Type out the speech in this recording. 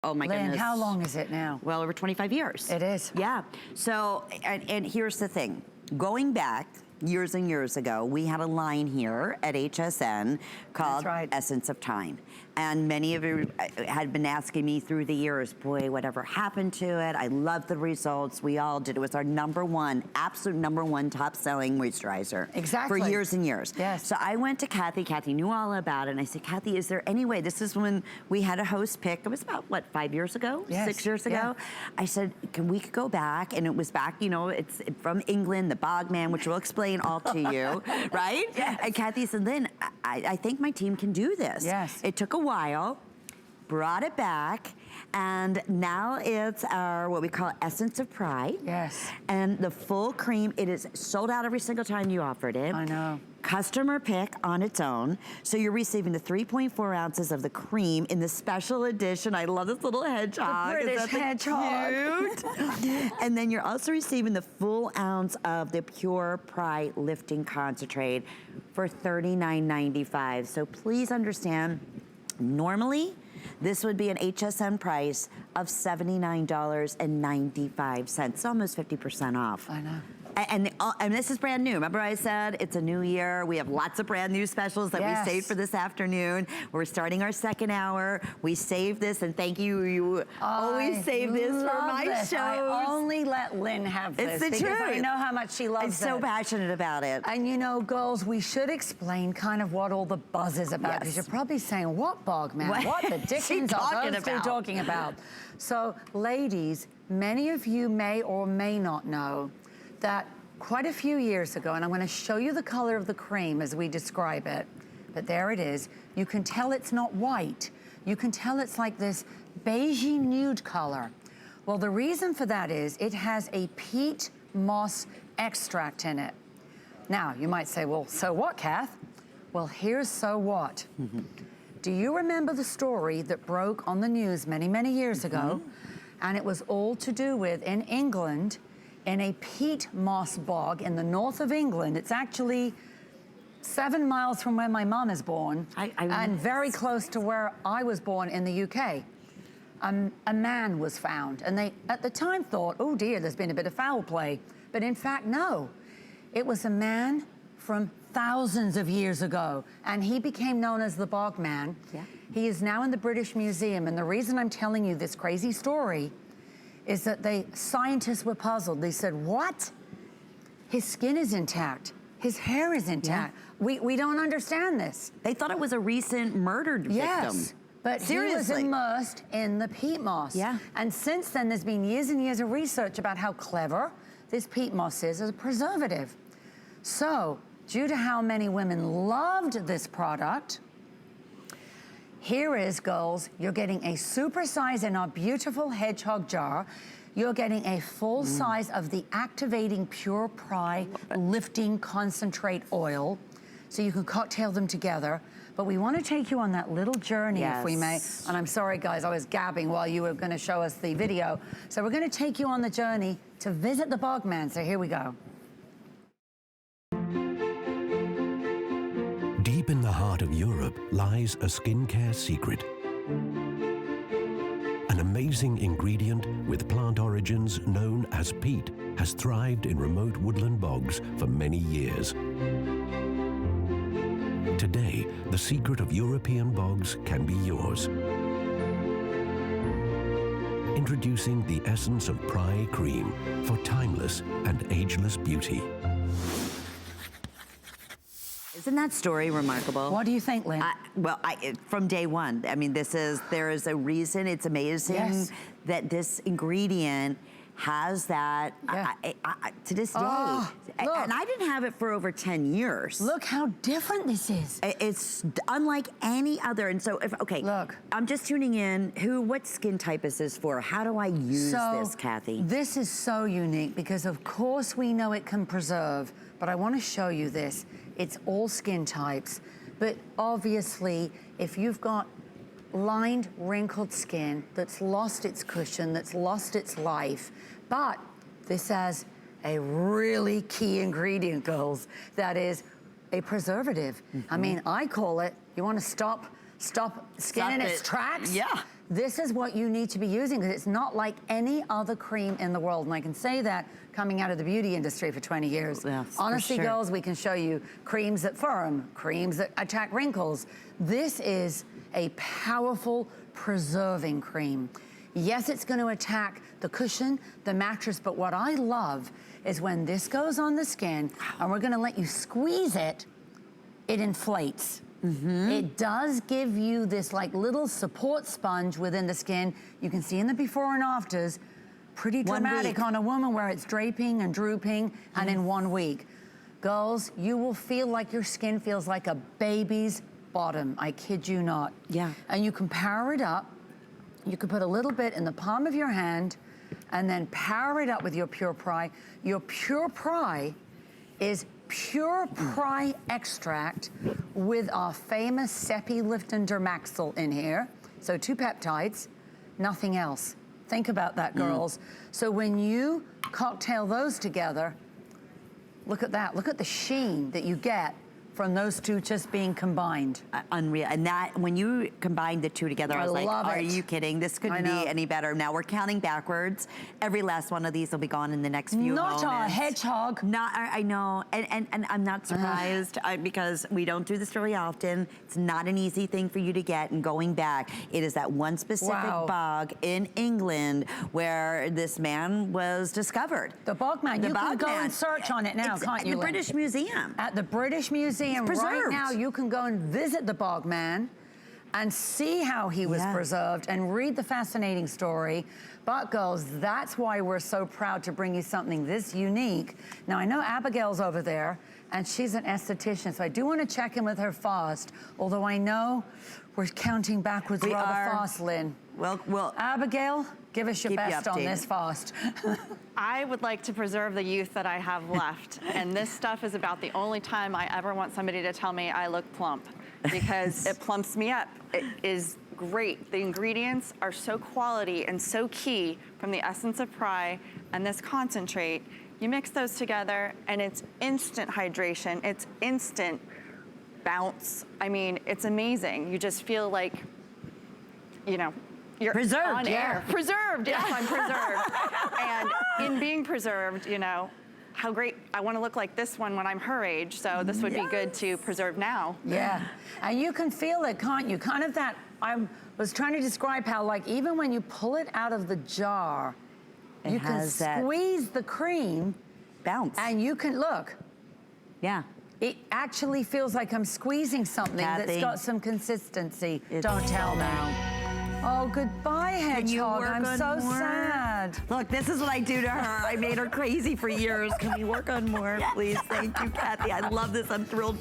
Oh my Lynn, goodness. how long is it now? Well, over 25 years. It is. Yeah. So, and here's the thing. Going back years and years ago, we had a line here at HSN called Essence of Time. And many of you had been asking me through the years, boy, whatever happened to it? I love the results. We all did. It was our #1, absolute #1 top selling moisturizer. Exactly. For years and years. Yes. So I went to Kathy. Kathy knew all about it. And I said, Kathy, is there any way? This is when we had a host pick. It was about, what, 5 years ago? Yes. 6 years ago? Yeah. I said, can we go back? And it was back, you know, it's from England, the Bogman, which we'll explain all to you, right? Yes. And Kathy said, Lynn, I think my team can do this. Yes. It took a while, brought it back, and now it's our, what we call Essence of Prai. Yes. And the full cream, it is sold out every single time you offered it. I know. Customer pick on its own. So you're receiving the 3.4 ounces of the cream in the special edition. I love this little hedgehog. The British hedgehog. Cute? And then you're also receiving the full ounce of the pure Prai Lifting Concentrate for $39.95. So please understand, normally, this would be an HSN price of $79.95, almost 50% off. I know. And this is brand new. Remember I said it's a new year. We have lots of brand new specials that we saved for this afternoon. We're starting our second hour. We saved this, and thank you. You always save this for my shows. I only let Lynn have this because I know how much she loves it. I'm so passionate about it. And you know, girls, we should explain kind of what all the buzz is about. Because you're probably saying, what Bogman? What the dickens are those two talking about? So, ladies, many of you may or may not know that quite a few years ago, and I'm going to show you the color of the cream as we describe it, but there it is. You can tell it's not white. You can tell it's like this beigey nude color. Well, the reason for that is it has a peat moss extract in it. Now, you might say, well, so what, Kath? Well, here's so what. Do you remember the story that broke on the news many, many years ago? And it was all to do with, in England, in a peat moss bog in the north of England. It's actually 7 miles from where my mom is born, and very close to where I was born in the UK. A man was found, and they, at the time, thought, oh dear, there's been a bit of foul play. But in fact, no. It was a man from thousands of years ago, and he became known as the Bogman. Yeah. He is now in the British Museum, and the reason I'm telling you this crazy story is that scientists were puzzled. They said, what? His skin is intact. His hair is intact. Yeah. We don't understand this. They thought it was a recent murdered victim. But seriously, he was immersed in the peat moss. Yeah. And since then, there's been years and years of research about how clever this peat moss is as a preservative. So, due to how many women loved this product, here is, girls, you're getting a super size in our beautiful hedgehog jar. You're getting a full size of the activating pure Prai Lifting Concentrate oil, so you can cocktail them together. But we want to take you on that little journey, if we may. And I'm sorry, guys, I was gabbing while you were going to show us the video. So we're going to take you on the journey to visit the Bogman. So here we go. Deep in the heart of Europe lies a skincare secret. An amazing ingredient with plant origins known as peat has thrived in remote woodland bogs for many years. Today, the secret of European bogs can be yours. Introducing the essence of Prai Creme for timeless and ageless beauty. Isn't that story remarkable? What do you think, Lynn? Well, from day one, I mean, there is a reason. It's amazing that this ingredient has that to this day. And I didn't have it for over 10 years. Look how different this is. It's unlike any other. And so, look, I'm just tuning in. What skin type is this for? How do I use this, Kathy? This is so unique because, of course, we know it can preserve, but I want to show you this. It's all skin types, but obviously, if you've got lined, wrinkled skin that's lost its cushion, that's lost its life, but this has a really key ingredient, girls, that is a preservative. I mean, I call it, you want to stop skin in its tracks? Yeah. this is what you need to be using, because it's not like any other cream in the world. And I can say that coming out of the beauty industry for 20 years. Yes, Honestly, for sure. girls, we can show you creams that firm, creams that attack wrinkles. This is a powerful preserving cream. Yes, it's going to attack the cushion, the mattress, but what I love is when this goes on the skin and we're going to let you squeeze it, it inflates. It does give you this like little support sponge within the skin. You can see in the before and afters, pretty dramatic on a woman where it's draping and drooping, and in 1 week. Girls, you will feel like your skin feels like a baby's bottom. I kid you not. Yeah. And you can power it up. You can put a little bit in the palm of your hand and then power it up with your Pure Prai. Your Pure Prai is pure Prai extract with our famous Lepidolifton Dermaxil in here. So 2 peptides, nothing else. Think about that, girls. So when you cocktail those together, look at that. Look at the sheen that you get from those 2 just being combined. Unreal. And that, when you combine the 2 together, I was like, are you kidding? This couldn't be any better. Now we're counting backwards. Every last one of these will be gone in the next few moments. Not our hedgehog. Not, I know. And I'm not surprised because we don't do this very often. It's not an easy thing for you to get. And going back, it is that one specific bog in England where this man was discovered. The bog man. You can go and search on it now, can't you? At the British Museum. At the British Museum. Right now, you can go and visit the bog man and see how he was preserved and read the fascinating story. But girls, that's why we're so proud to bring you something this unique. Now, I know Abigail's over there, and she's an esthetician, so I do want to check in with her fast, although I know we're counting backwards rather fast, Lynn. Well, Abigail, give us your best on this fast. I would like to preserve the youth that I have left. And this stuff is about the only time I ever want somebody to tell me I look plump, because it plumps me up. It is great. The ingredients are so quality and so key from the essence of Prai and this concentrate. You mix those together and it's instant hydration. It's instant bounce. I mean, it's amazing. You just feel like, you know, you're preserved, on air. Preserved, yes, I'm preserved. And in being preserved, you know, how great, I want to look like this one when I'm her age, so this would be good to preserve now. Yeah, and you can feel it, can't you? Kind of that, I was trying to describe how, like, even when you pull it out of the jar, you can squeeze the cream. Bounce. And you can, look. Yeah. It actually feels like I'm squeezing something that's got some consistency. Don't tell now. Oh, goodbye, hedgehog. I'm so sad. Look, this is what I do to her. I made her crazy for years. Can we work on more, please? Thank you, Kathy. I love this. I'm thrilled.